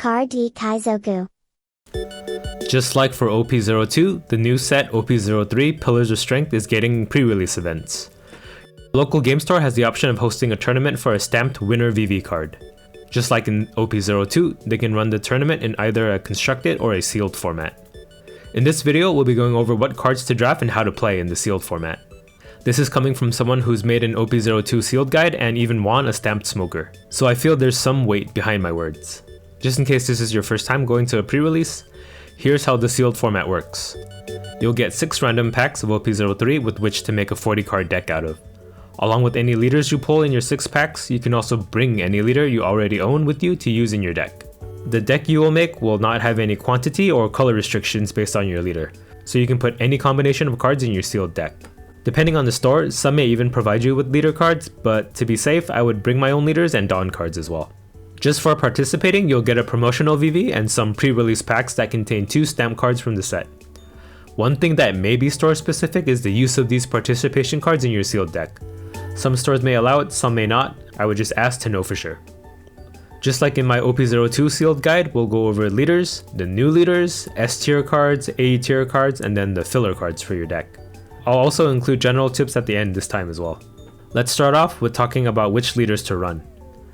Kar di Kaizoku. Just like for OP02, the new set OP03 Pillars of Strength is getting pre-release events. Local game store has the option of hosting a tournament for a stamped winner VV card. Just like in OP02, they can run the tournament in either a constructed or a sealed format. In this video, we'll be going over what cards to draft and how to play in the sealed format. This is coming from someone who's made an OP02 sealed guide and even won a stamped smoker, so I feel there's some weight behind my words. Just in case this is your first time going to a pre-release, here's how the sealed format works. You'll get 6 random packs of OP03 with which to make a 40 card deck out of. Along with any leaders you pull in your 6 packs, you can also bring any leader you already own with you to use in your deck. The deck you will make will not have any quantity or color restrictions based on your leader, so you can put any combination of cards in your sealed deck. Depending on the store, some may even provide you with leader cards, but to be safe, I would bring my own leaders and Dawn cards as well. Just for participating, you'll get a promotional VV and some pre-release packs that contain 2 stamp cards from the set. One thing that may be store specific is the use of these participation cards in your sealed deck. Some stores may allow it, some may not. I would just ask to know for sure. Just like in my OP02 sealed guide, we'll go over leaders, the new leaders, S tier cards, A tier cards, and then the filler cards for your deck. I'll also include general tips at the end this time as well. Let's start off with talking about which leaders to run.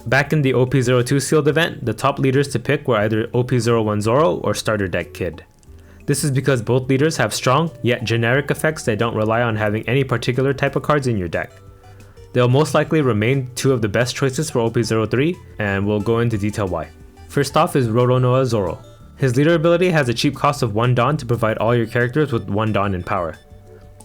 Back in the OP02 sealed event, the top leaders to pick were either OP01 Zoro or Starter Deck Kid. This is because both leaders have strong, yet generic effects that don't rely on having any particular type of cards in your deck. They'll most likely remain 2 of the best choices for OP03, and we'll go into detail why. First off is Roronoa Zoro. His leader ability has a cheap cost of 1 Dawn to provide all your characters with 1 Dawn in power.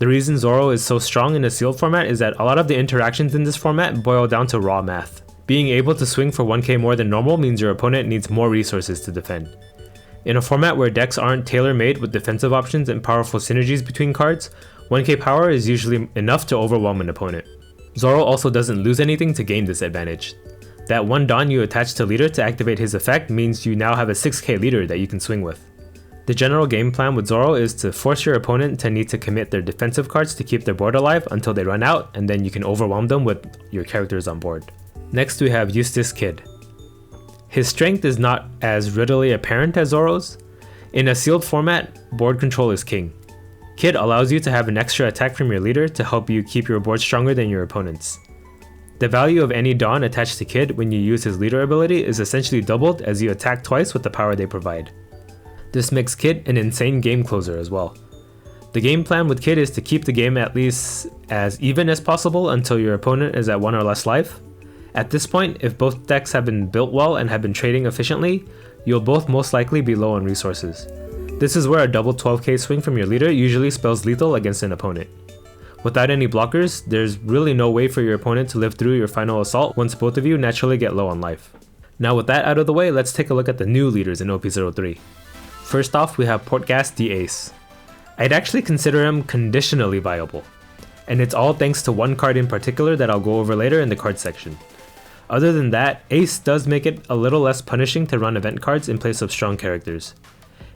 The reason Zoro is so strong in a sealed format is that a lot of the interactions in this format boil down to raw math. Being able to swing for 1k more than normal means your opponent needs more resources to defend. In a format where decks aren't tailor-made with defensive options and powerful synergies between cards, 1k power is usually enough to overwhelm an opponent. Zoro also doesn't lose anything to gain this advantage. That 1 Dawn you attach to leader to activate his effect means you now have a 6k leader that you can swing with. The general game plan with Zoro is to force your opponent to need to commit their defensive cards to keep their board alive until they run out, and then you can overwhelm them with your characters on board. Next we have Eustace Kid. His strength is not as readily apparent as Zoro's. In a sealed format, board control is king. Kid allows you to have an extra attack from your leader to help you keep your board stronger than your opponent's. The value of any Dawn attached to Kid when you use his leader ability is essentially doubled as you attack twice with the power they provide. This makes Kid an insane game closer as well. The game plan with Kid is to keep the game at least as even as possible until your opponent is at 1 or less life. At this point, if both decks have been built well and have been trading efficiently, you'll both most likely be low on resources. This is where a double 12k swing from your leader usually spells lethal against an opponent. Without any blockers, there's really no way for your opponent to live through your final assault once both of you naturally get low on life. Now with that out of the way, let's take a look at the new leaders in OP03. First off, we have Portgas the Ace. I'd actually consider him conditionally viable, and it's all thanks to one card in particular that I'll go over later in the card section. Other than that, Ace does make it a little less punishing to run event cards in place of strong characters.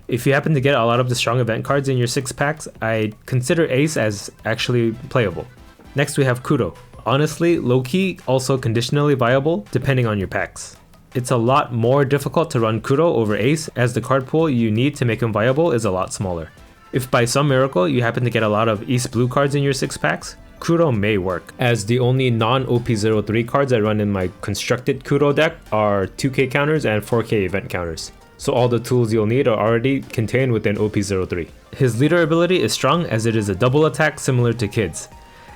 If you happen to get a lot of the strong event cards in your 6 packs, I'd consider Ace as actually playable. Next we have Kuro. Honestly, low-key also conditionally viable depending on your packs. It's a lot more difficult to run Kuro over Ace as the card pool you need to make him viable is a lot smaller. If by some miracle you happen to get a lot of East Blue cards in your 6 packs, Kuro may work, as the only non-OP03 cards I run in my constructed Kuro deck are 2k counters and 4k event counters. So all the tools you'll need are already contained within OP03. His leader ability is strong as it is a double attack similar to Kid's,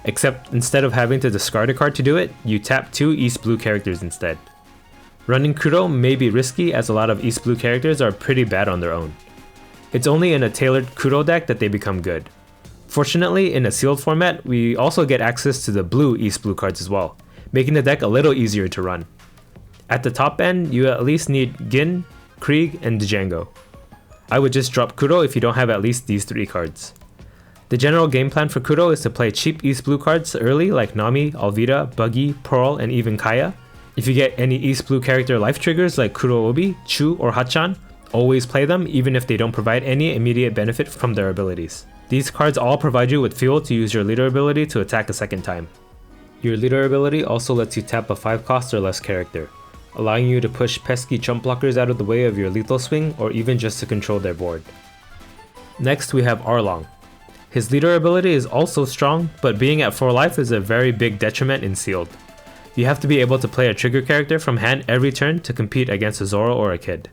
except instead of having to discard a card to do it, you tap 2 East Blue characters instead. Running Kuro may be risky as a lot of East Blue characters are pretty bad on their own. It's only in a tailored Kuro deck that they become good. Fortunately, in a sealed format, we also get access to the blue East Blue cards as well, making the deck a little easier to run. At the top end, you at least need Gin, Krieg, and Django. I would just drop Kuro if you don't have at least these 3 cards. The general game plan for Kuro is to play cheap East Blue cards early like Nami, Alvida, Buggy, Pearl, and even Kaya. If you get any East Blue character life triggers like Kuro Obi, Chu, or Hachan, always play them even if they don't provide any immediate benefit from their abilities. These cards all provide you with fuel to use your leader ability to attack a second time. Your leader ability also lets you tap a 5 cost or less character. allowing you to push pesky chump blockers out of the way of your lethal swing or even just to control their board. Next we have Arlong. His leader ability is also strong, but being at 4 life is a very big detriment in sealed. You have to be able to play a trigger character from hand every turn to compete against a Zoro or a Kid.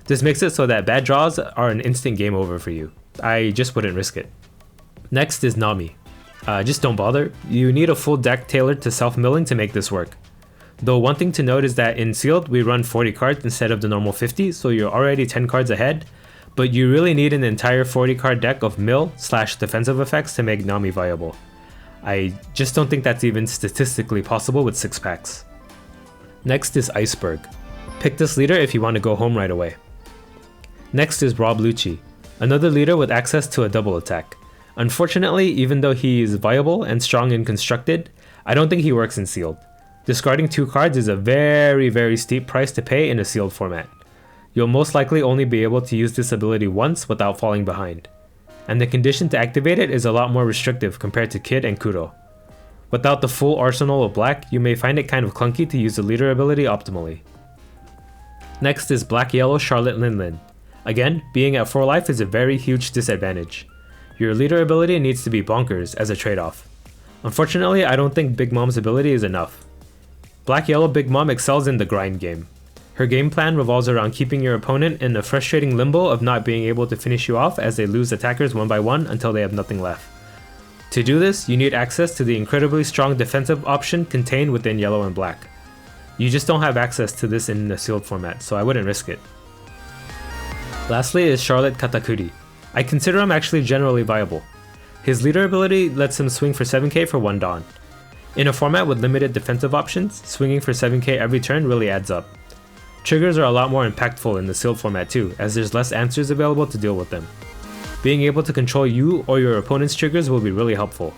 This makes it so that bad draws are an instant game over for you. I just wouldn't risk it. Next is Nami. Just don't bother. You need a full deck tailored to self-milling to make this work. Though one thing to note is that in sealed we run 40 cards instead of the normal 50, so you're already 10 cards ahead, but you really need an entire 40 card deck of mill/defensive effects to make Nami viable. I just don't think that's even statistically possible with 6 packs. Next is Iceberg. Pick this leader if you want to go home right away. Next is Rob Lucci, another leader with access to a double attack. Unfortunately, even though he is viable and strong in constructed, I don't think he works in sealed. Discarding 2 cards is a very steep price to pay in a sealed format. You'll most likely only be able to use this ability once without falling behind. And the condition to activate it is a lot more restrictive compared to Kid and Kuro. Without the full arsenal of black, you may find it kind of clunky to use the leader ability optimally. Next is Black-Yellow Charlotte Lin. Again, being at 4 life is a very huge disadvantage. Your leader ability needs to be bonkers as a trade-off. Unfortunately, I don't think Big Mom's ability is enough. Black-Yellow Big Mom excels in the grind game. Her game plan revolves around keeping your opponent in the frustrating limbo of not being able to finish you off as they lose attackers one by one until they have nothing left. To do this, you need access to the incredibly strong defensive option contained within yellow and black. You just don't have access to this in the sealed format, so I wouldn't risk it. Lastly is Charlotte Katakuri. I consider him actually generally viable. His leader ability lets him swing for 7k for 1 Dawn. In a format with limited defensive options, swinging for 7k every turn really adds up. Triggers are a lot more impactful in the sealed format too, as there's less answers available to deal with them. Being able to control you or your opponent's triggers will be really helpful.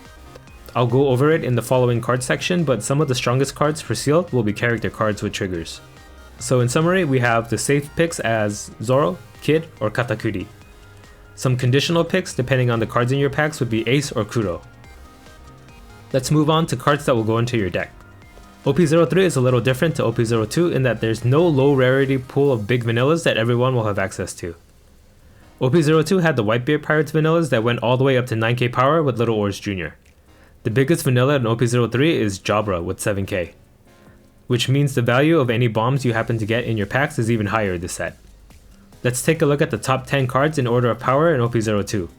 I'll go over it in the following card section, but some of the strongest cards for sealed will be character cards with triggers. So in summary, we have the safe picks as Zoro, Kid, or Katakuri. Some conditional picks depending on the cards in your packs would be Ace or Kuro. Let's move on to cards that will go into your deck. OP03 is a little different to OP02 in that there's no low rarity pool of big vanillas that everyone will have access to. OP02 had the Whitebeard Pirates vanillas that went all the way up to 9k power with Little Oars Jr. The biggest vanilla in OP03 is Jabra with 7k, which means the value of any bombs you happen to get in your packs is even higher this set. Let's take a look at the top 10 cards in order of power in OP02.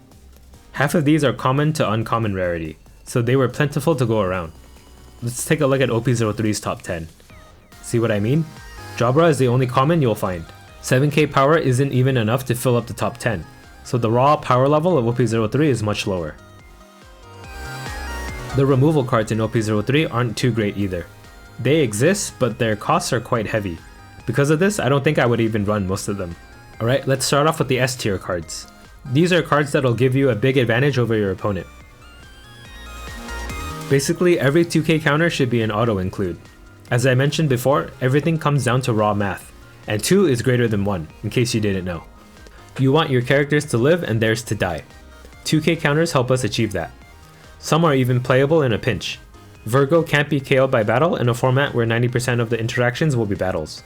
Half of these are common to uncommon rarity, so they were plentiful to go around. Let's take a look at OP03's top 10. See what I mean? Jabra is the only common you'll find. 7k power isn't even enough to fill up the top 10, so the raw power level of OP03 is much lower. The removal cards in OP03 aren't too great either. They exist, but their costs are quite heavy. Because of this, I don't think I would even run most of them. Alright, let's start off with the S tier cards. These are cards that'll give you a big advantage over your opponent. Basically, every 2k counter should be an auto include. As I mentioned before, everything comes down to raw math, and 2 is greater than 1, in case you didn't know. You want your characters to live and theirs to die. 2k counters help us achieve that. Some are even playable in a pinch. Virgo can't be KO'd by battle in a format where 90% of the interactions will be battles.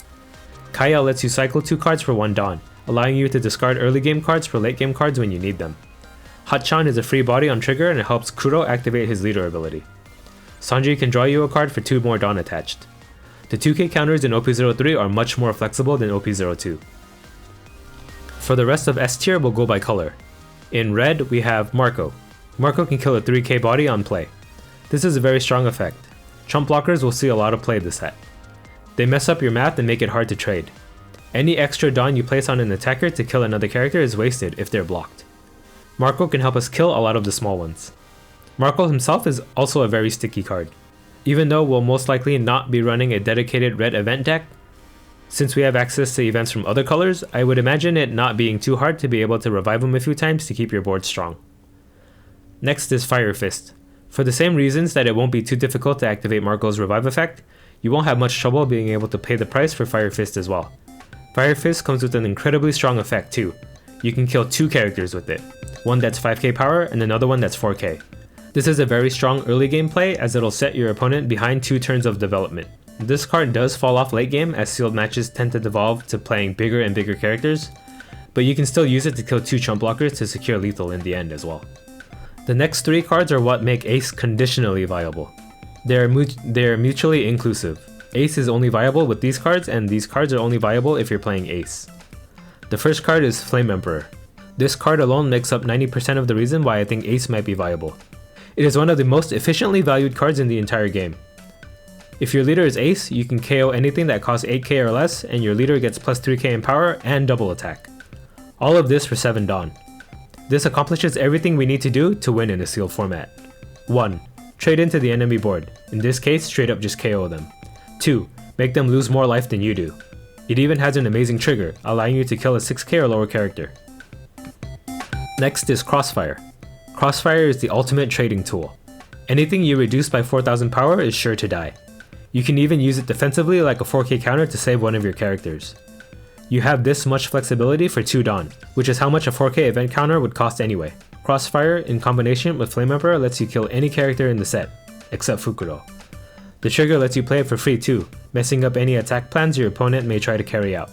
Kaya lets you cycle 2 cards for 1 Dawn, allowing you to discard early game cards for late game cards when you need them. Hachan is a free body on trigger and it helps Kuro activate his leader ability. Sanji can draw you a card for 2 more Dawn attached. The 2k counters in OP03 are much more flexible than OP02. For the rest of S tier, we'll go by color. In red, we have Marco. Marco can kill a 3k body on play. This is a very strong effect. Chump blockers will see a lot of play this set. They mess up your math and make it hard to trade. Any extra Dawn you place on an attacker to kill another character is wasted if they're blocked. Marco can help us kill a lot of the small ones. Marco himself is also a very sticky card. Even though we'll most likely not be running a dedicated red event deck, since we have access to events from other colors, I would imagine it not being too hard to be able to revive him a few times to keep your board strong. Next is Fire Fist. For the same reasons that it won't be too difficult to activate Marco's revive effect, you won't have much trouble being able to pay the price for Fire Fist as well. Fire Fist comes with an incredibly strong effect too. You can kill 2 characters with it, one that's 5k power and another one that's 4k. This is a very strong early game play as it'll set your opponent behind 2 turns of development. This card does fall off late game as sealed matches tend to devolve to playing bigger and bigger characters, but you can still use it to kill 2 chump blockers to secure lethal in the end as well. The next 3 cards are what make Ace conditionally viable. They're mutually inclusive. Ace is only viable with these cards, and these cards are only viable if you're playing Ace. The first card is Flame Emperor. This card alone makes up 90% of the reason why I think Ace might be viable. It is one of the most efficiently valued cards in the entire game. If your leader is Ace, you can KO anything that costs 8k or less, and your leader gets plus 3k in power and double attack. All of this for 7 Dawn. This accomplishes everything we need to do to win in a sealed format. 1. Trade into the enemy board, in this case straight up just KO them. 2. Make them lose more life than you do. It even has an amazing trigger, allowing you to kill a 6k or lower character. Next is Crossfire. Crossfire is the ultimate trading tool. Anything you reduce by 4000 power is sure to die. You can even use it defensively like a 4k counter to save one of your characters. You have this much flexibility for 2 Dawn, which is how much a 4k event counter would cost anyway. Crossfire in combination with Flame Emperor lets you kill any character in the set, except Fukuro. The trigger lets you play it for free too, messing up any attack plans your opponent may try to carry out.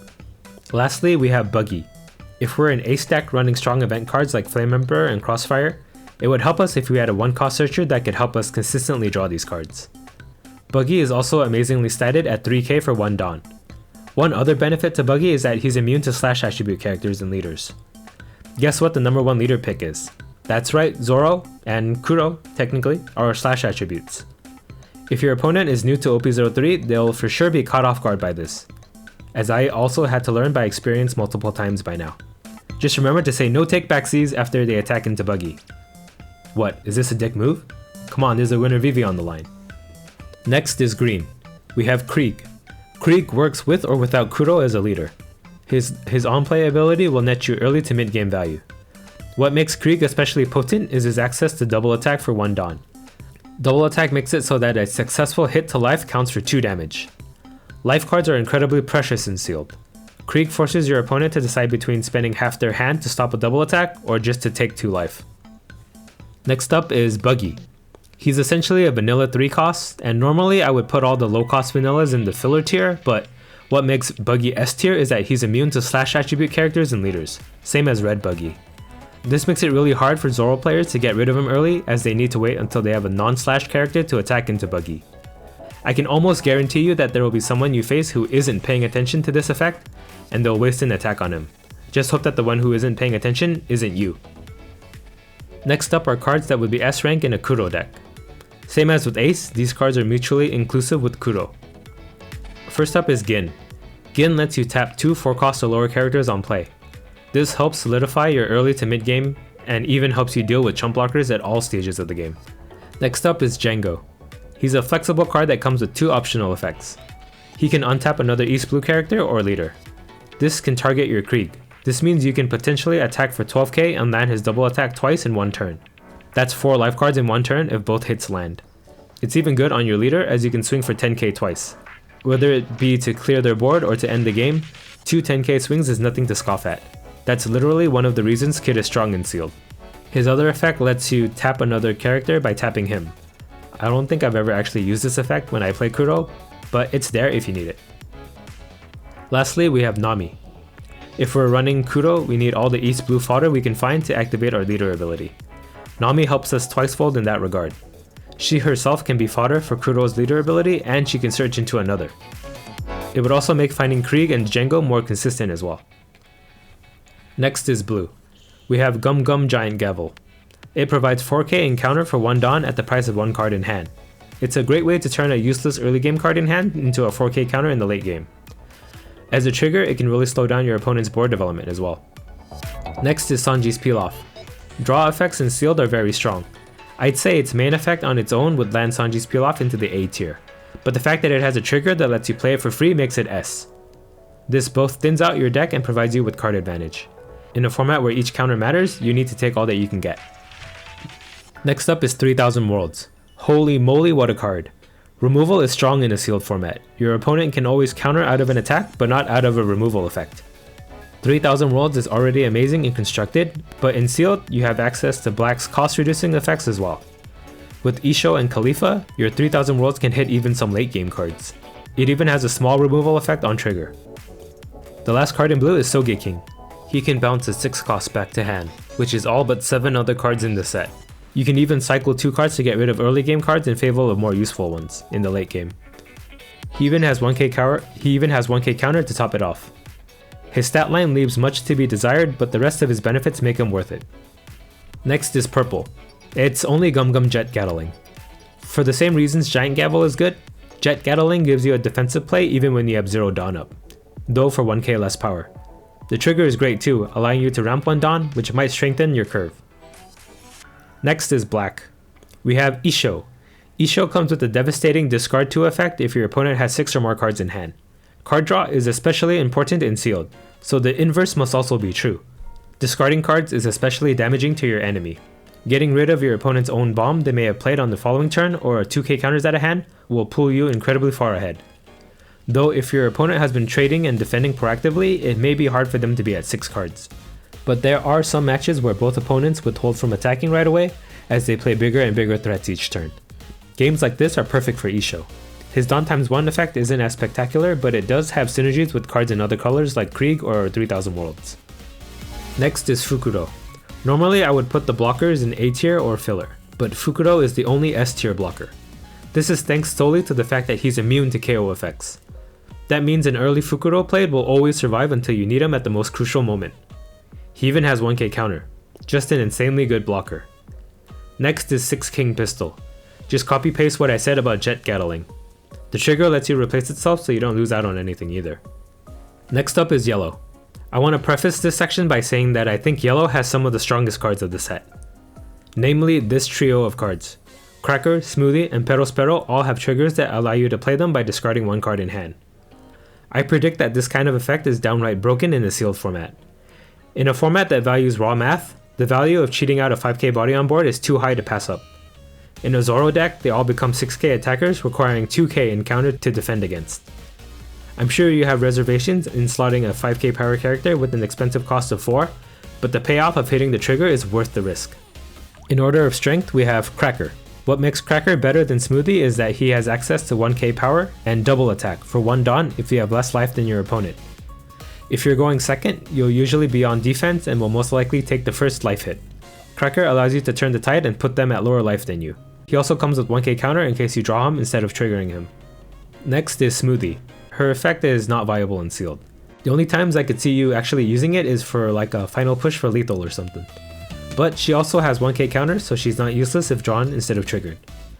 Lastly, we have Buggy. If we're an Ace stack running strong event cards like Flame Emperor and Crossfire, it would help us if we had a 1-cost searcher that could help us consistently draw these cards. Buggy is also amazingly statted at 3k for 1 Dawn. One other benefit to Buggy is that he's immune to slash attribute characters and leaders. Guess what the number 1 leader pick is? That's right, Zoro and Kuro, technically, are slash attributes. If your opponent is new to OP03, they'll for sure be caught off guard by this, as I also had to learn by experience multiple times by now. Just remember to say no take backsies after they attack into Buggy. What, is this a dick move? Come on, there's a winner Vivi on the line. Next is green. We have Krieg. Krieg works with or without Kuro as a leader. His on-play ability will net you early to mid-game value. What makes Krieg especially potent is his access to double attack for 1 Dawn. Double attack makes it so that a successful hit to life counts for 2 damage. Life cards are incredibly precious in sealed. Krieg forces your opponent to decide between spending half their hand to stop a double attack or just to take 2 life. Next up is Buggy. He's essentially a vanilla 3 cost, and normally I would put all the low cost vanillas in the filler tier, but what makes Buggy S tier is that he's immune to slash attribute characters and leaders, same as Red Buggy. This makes it really hard for Zoro players to get rid of him early, as they need to wait until they have a non-slash character to attack into Buggy. I can almost guarantee you that there will be someone you face who isn't paying attention to this effect, and they'll waste an attack on him. Just hope that the one who isn't paying attention isn't you. Next up are cards that would be S rank in a Kuro deck. Same as with Ace, these cards are mutually inclusive with Kuro. First up is Gin. Gin lets you tap 2 4-cost or lower characters on play. This helps solidify your early to mid game and even helps you deal with chump blockers at all stages of the game. Next up is Django. He's a flexible card that comes with 2 optional effects. He can untap another East Blue character or leader. This can target your Krieg. This means you can potentially attack for 12k and land his double attack twice in 1 turn. That's 4 life cards in 1 turn if both hits land. It's even good on your leader as you can swing for 10k twice. Whether it be to clear their board or to end the game, 2 10k swings is nothing to scoff at. That's literally one of the reasons Kid is strong in sealed. His other effect lets you tap another character by tapping him. I don't think I've ever actually used this effect when I play Kuro, but it's there if you need it. Lastly, we have Nami. If we're running Kuro, we need all the East Blue fodder we can find to activate our leader ability. Nami helps us twicefold in that regard. She herself can be fodder for Kuro's leader ability, and she can search into another. It would also make finding Krieg and Django more consistent as well. Next is blue. We have Gum Gum Giant Gavel. It provides 4k in counter for 1 Dawn at the price of 1 card in hand. It's a great way to turn a useless early game card in hand into a 4k counter in the late game. As a trigger, it can really slow down your opponent's board development as well. Next is Sanji's Peel-Off. Draw effects in sealed are very strong. I'd say its main effect on its own would land Sanji's Peel-Off into the A tier, but the fact that it has a trigger that lets you play it for free makes it S. This both thins out your deck and provides you with card advantage. In a format where each counter matters, you need to take all that you can get. Next up is 3000 Worlds. Holy moly, what a card. Removal is strong in a sealed format. Your opponent can always counter out of an attack, but not out of a removal effect. 3000 Worlds is already amazing in constructed, but in sealed, you have access to black's cost reducing effects as well. With Isho and Khalifa, your 3000 Worlds can hit even some late game cards. It even has a small removal effect on trigger. The last card in blue is Sogeking. He can bounce a 6 cost back to hand, which is all but 7 other cards in the set. You can even cycle 2 cards to get rid of early game cards in favor of more useful ones in the late game. He even has 1k counter to top it off. His stat line leaves much to be desired, but the rest of his benefits make him worth it. Next is purple. It's only Gum Gum Jet Gatling. For the same reasons Giant Gavel is good, Jet Gatling gives you a defensive play even when you have 0 Dawn up, though for 1k less power. The trigger is great too, allowing you to ramp 1 Dawn, which might strengthen your curve. Next is black. We have Isho. Isho comes with a devastating discard 2 effect if your opponent has 6 or more cards in hand. Card draw is especially important in sealed, so the inverse must also be true. Discarding cards is especially damaging to your enemy. Getting rid of your opponent's own bomb they may have played on the following turn or 2k counters at a hand will pull you incredibly far ahead. Though if your opponent has been trading and defending proactively, it may be hard for them to be at 6 cards. But there are some matches where both opponents withhold from attacking right away as they play bigger and bigger threats each turn. Games like this are perfect for Isho. His Dawn ×1 effect isn't as spectacular, but it does have synergies with cards in other colors like Krieg or 3000 Worlds. Next is Fukuro. Normally I would put the blockers in A tier or filler, but Fukuro is the only S tier blocker. This is thanks solely to the fact that he's immune to KO effects. That means an early Fukuro played will always survive until you need him at the most crucial moment. He even has 1k counter, just an insanely good blocker. Next is 6 King Pistol. Just copy paste what I said about Jet Gatling. The trigger lets you replace itself so you don't lose out on anything either. Next up is yellow. I want to preface this section by saying that I think yellow has some of the strongest cards of the set. Namely this trio of cards. Cracker, Smoothie, and Perospero all have triggers that allow you to play them by discarding 1 card in hand. I predict that this kind of effect is downright broken in a sealed format. In a format that values raw math, the value of cheating out a 5k body on board is too high to pass up. In a Zoro deck, they all become 6k attackers requiring 2k in counter to defend against. I'm sure you have reservations in slotting a 5k power character with an expensive cost of 4, but the payoff of hitting the trigger is worth the risk. In order of strength, we have Cracker. What makes Cracker better than Smoothie is that he has access to 1k power and double attack for 1 Dawn if you have less life than your opponent. If you're going second, you'll usually be on defense and will most likely take the first life hit. Cracker allows you to turn the tide and put them at lower life than you. He also comes with 1k counter in case you draw him instead of triggering him. Next is Smoothie. Her effect is not viable in sealed. The only times I could see you actually using it is for like a final push for lethal or something. But she also has 1k counter, so she's not useless if drawn instead of triggered.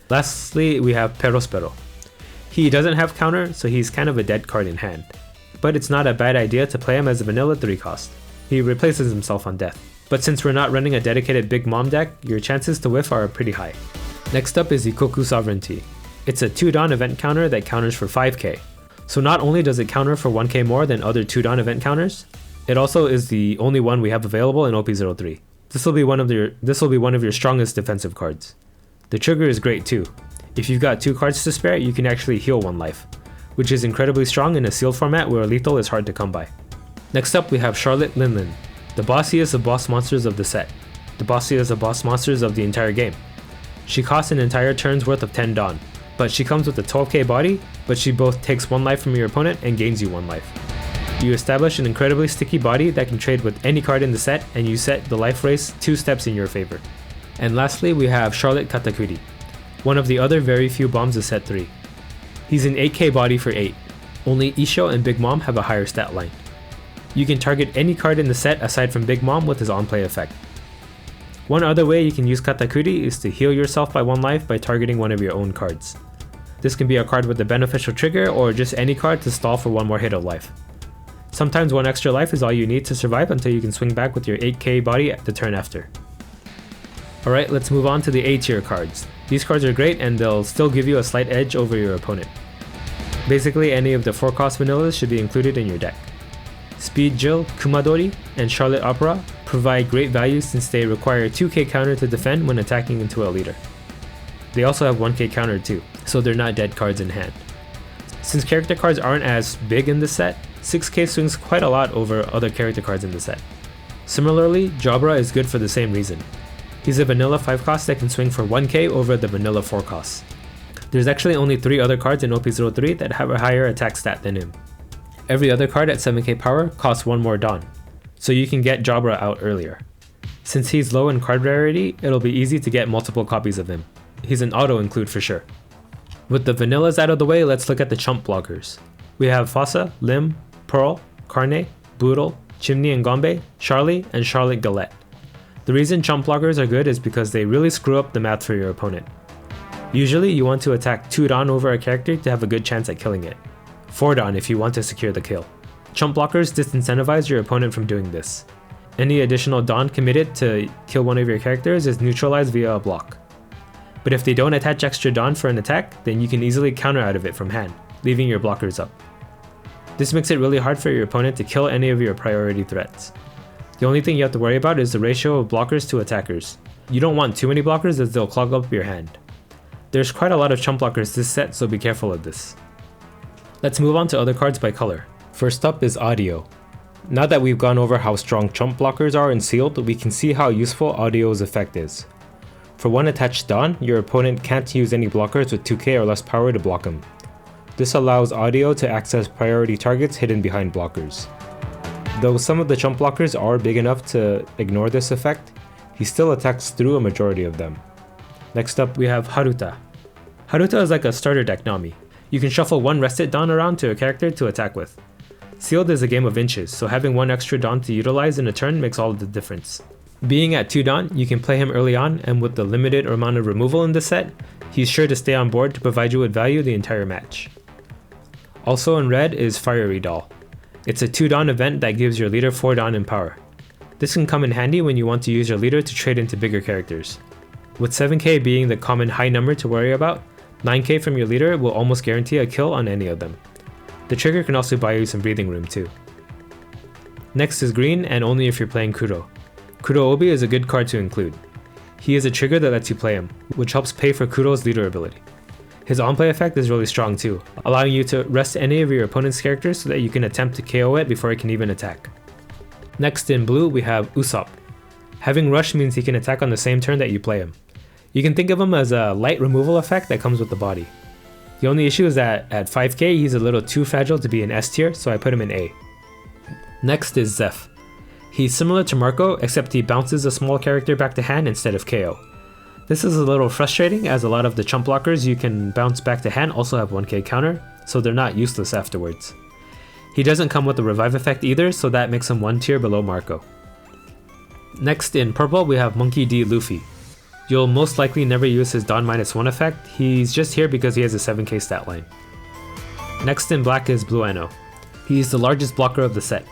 Lastly, we have Perospero. He doesn't have counter, so he's kind of a dead card in hand. But it's not a bad idea to play him as a vanilla 3 cost. He replaces himself on death. But since we're not running a dedicated Big Mom deck, your chances to whiff are pretty high. Next up is Ikoku Sovereignty. It's a 2 Dawn event counter that counters for 5k. So not only does it counter for 1k more than other 2 Dawn event counters, it also is the only one we have available in OP03. This will be one of your strongest defensive cards. The trigger is great too. If you've got 2 cards to spare, you can actually heal 1 life, which is incredibly strong in a sealed format where lethal is hard to come by. Next up we have Charlotte Linlin, the bossiest of boss monsters of the set, the bossiest of boss monsters of the entire game. She costs an entire turn's worth of 10 Dawn, but she comes with a 12k body, but she both takes 1 life from your opponent and gains you 1 life. You establish an incredibly sticky body that can trade with any card in the set, and you set the life race 2 steps in your favor. And lastly we have Charlotte Katakuri, one of the other very few bombs of set 3. He's an 8k body for 8. Only Isho and Big Mom have a higher stat line. You can target any card in the set aside from Big Mom with his on-play effect. One other way you can use Katakuri is to heal yourself by 1 life by targeting one of your own cards. This can be a card with a beneficial trigger or just any card to stall for 1 more hit of life. Sometimes 1 extra life is all you need to survive until you can swing back with your 8k body the turn after. Alright, let's move on to the A tier cards. These cards are great and they'll still give you a slight edge over your opponent. Basically any of the 4 cost vanillas should be included in your deck. Speed Jill, Kumadori, and Charlotte Opera provide great value since they require 2k counter to defend when attacking into a leader. They also have 1k counter too, so they're not dead cards in hand. Since character cards aren't as big in this set, 6k swings quite a lot over other character cards in the set. Similarly, Jabra is good for the same reason. He's a vanilla 5 cost that can swing for 1k over the vanilla 4 costs. There's actually only 3 other cards in OP03 that have a higher attack stat than him. Every other card at 7k power costs 1 more Dawn, so you can get Jabra out earlier. Since he's low in card rarity, it'll be easy to get multiple copies of him. He's an auto include for sure. With the vanillas out of the way, let's look at the chump blockers. We have Fossa, Lim, Pearl, Carne, Boodle, Chimney and Gombe, Charlie, and Charlotte Galette. The reason chump blockers are good is because they really screw up the math for your opponent. Usually you want to attack 2 Dawn over a character to have a good chance at killing it. 4 Dawn if you want to secure the kill. Chump blockers disincentivize your opponent from doing this. Any additional Dawn committed to kill one of your characters is neutralized via a block. But if they don't attach extra Dawn for an attack, then you can easily counter out of it from hand, leaving your blockers up. This makes it really hard for your opponent to kill any of your priority threats. The only thing you have to worry about is the ratio of blockers to attackers. You don't want too many blockers as they'll clog up your hand. There's quite a lot of chump blockers this set, so be careful of this. Let's move on to other cards by color. First up is Audio. Now that we've gone over how strong chump blockers are in Sealed, we can see how useful Audio's effect is. For 1 attached Dawn, your opponent can't use any blockers with 2k or less power to block him. This allows Audio to access priority targets hidden behind blockers. Though some of the chump blockers are big enough to ignore this effect, he still attacks through a majority of them. Next up we have Haruta. Haruta is like a starter deck Nami. You can shuffle 1 rested Dawn around to a character to attack with. Sealed is a game of inches, so having 1 extra Dawn to utilize in a turn makes all of the difference. Being at 2 Dawn, you can play him early on, and with the limited amount of removal in this set, he's sure to stay on board to provide you with value the entire match. Also in red is Fiery Doll. It's a 2 Dawn event that gives your leader 4 Dawn in power. This can come in handy when you want to use your leader to trade into bigger characters. With 7k being the common high number to worry about, 9k from your leader will almost guarantee a kill on any of them. The trigger can also buy you some breathing room too. Next is green, and only if you're playing Kuro. Kuro Obi is a good card to include. He is a trigger that lets you play him, which helps pay for Kuro's leader ability. His on-play effect is really strong too, allowing you to rest any of your opponent's characters so that you can attempt to KO it before it can even attack. Next in blue we have Usopp. Having rush means he can attack on the same turn that you play him. You can think of him as a light removal effect that comes with the body. The only issue is that at 5k he's a little too fragile to be in S tier, so I put him in A. Next is Zeph. He's similar to Marco, except he bounces a small character back to hand instead of KO. This is a little frustrating as a lot of the chump blockers you can bounce back to hand also have 1k counter, so they're not useless afterwards. He doesn't come with a revive effect either, so that makes him 1 tier below Marco. Next in purple we have Monkey D. Luffy. You'll most likely never use his Dawn -1 effect, he's just here because he has a 7k stat line. Next in black is Blueno. He's the largest blocker of the set.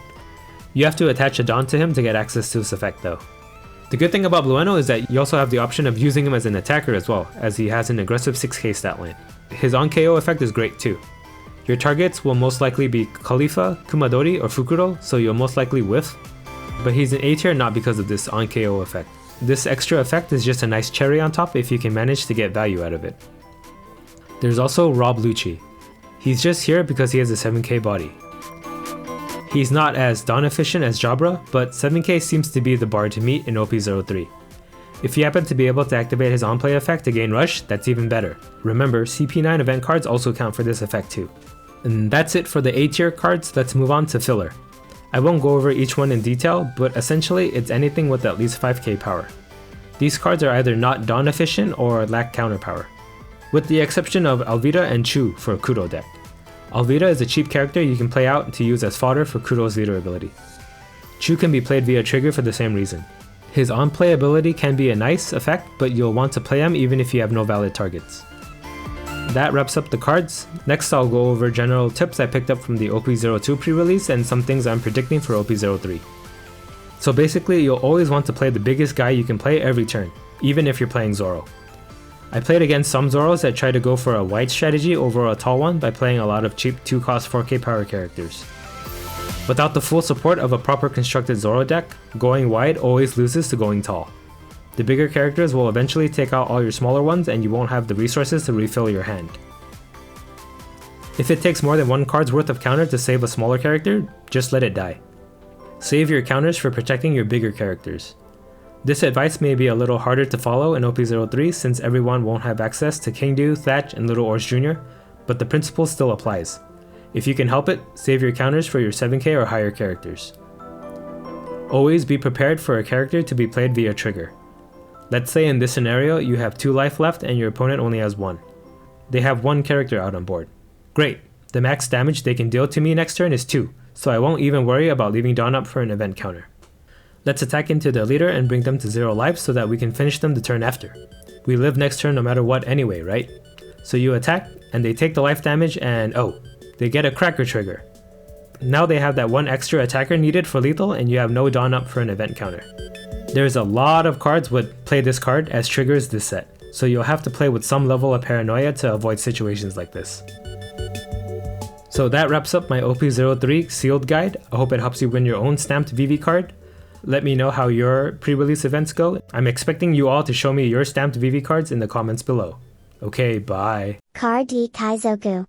You have to attach a Dawn to him to get access to this effect though. The good thing about Blueno is that you also have the option of using him as an attacker as well, as he has an aggressive 6k stat line. His on KO effect is great too. Your targets will most likely be Khalifa, Kumadori, or Fukuro, so you'll most likely whiff, but he's an A tier not because of this on KO effect. This extra effect is just a nice cherry on top if you can manage to get value out of it. There's also Rob Lucci. He's just here because he has a 7k body. He's not as Dawn efficient as Jabra, but 7k seems to be the bar to meet in OP03. If you happen to be able to activate his on-play effect to gain rush, that's even better. Remember, CP9 event cards also count for this effect too. And that's it for the A tier cards, let's move on to filler. I won't go over each one in detail, but essentially it's anything with at least 5k power. These cards are either not Dawn efficient or lack counter power, with the exception of Alvida and Chu for a Kuro deck. Alvida is a cheap character you can play out to use as fodder for Kuro's leader ability. Chu can be played via trigger for the same reason. His on-play ability can be a nice effect, but you'll want to play him even if you have no valid targets. That wraps up the cards. Next I'll go over general tips I picked up from the OP02 pre-release and some things I'm predicting for OP03. So basically you'll always want to play the biggest guy you can play every turn, even if you're playing Zoro. I played against some Zoros that try to go for a wide strategy over a tall one by playing a lot of cheap 2-cost 4k power characters. Without the full support of a proper constructed Zoro deck, going wide always loses to going tall. The bigger characters will eventually take out all your smaller ones and you won't have the resources to refill your hand. If it takes more than 1 card's worth of counter to save a smaller character, just let it die. Save your counters for protecting your bigger characters. This advice may be a little harder to follow in OP03 since everyone won't have access to Kingdu, Thatch, and Little Ors Jr., but the principle still applies. If you can help it, save your counters for your 7k or higher characters. Always be prepared for a character to be played via trigger. Let's say in this scenario you have 2 life left and your opponent only has 1. They have 1 character out on board. Great, the max damage they can deal to me next turn is 2, so I won't even worry about leaving Dawn up for an event counter. Let's attack into their leader and bring them to 0 life so that we can finish them the turn after. We live next turn no matter what anyway, right? So you attack, and they take the life damage and oh, they get a cracker trigger. Now they have that 1 extra attacker needed for lethal and you have no Dawn up for an event counter. There's a lot of cards would play this card as triggers this set, so you'll have to play with some level of paranoia to avoid situations like this. So that wraps up my OP03 sealed guide. I hope it helps you win your own stamped VV card. Let me know how your pre-release events go. I'm expecting you all to show me your stamped VV cards in the comments below. Okay, bye. Card Kaizoku.